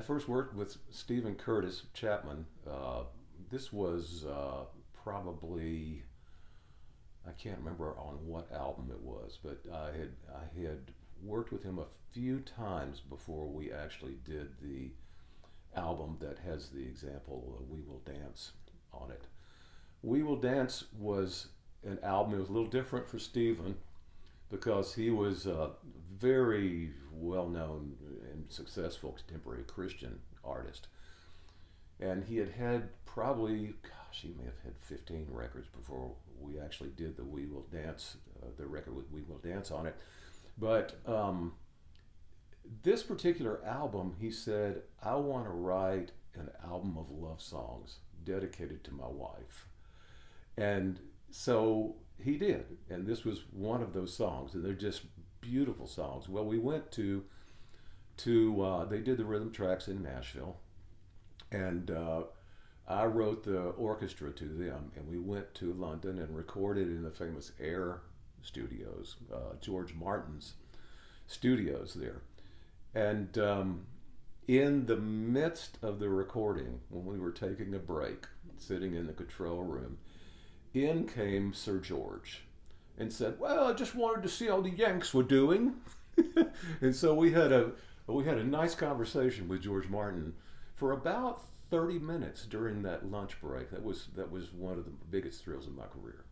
first worked with Stephen Curtis Chapman. This was probably, I can't remember on what album it was, but I had worked with him a few times before we actually did the album that has the example "We Will Dance" on it. "We Will Dance" was an album. It was a little different for Stephen because he was a very well-known and successful contemporary Christian artist, and he had probably, gosh, he may have had 15 records before we actually did the "We Will Dance," the record with "We Will Dance" on it. But this particular album, he said, I want to write an album of love songs dedicated to my wife. And so he did. And this was one of those songs. And they're just beautiful songs. Well, we went to they did the rhythm tracks in Nashville. And I wrote the orchestra to them. And we went to London and recorded in the famous Air Studios, George Martin's studios there. And in the midst of the recording, when we were taking a break, sitting in the control room, in came Sir George and said, "Well, I just wanted to see how the Yanks were doing." And so we had a nice conversation with George Martin for about 30 minutes during that lunch break. That was one of the biggest thrills of my career.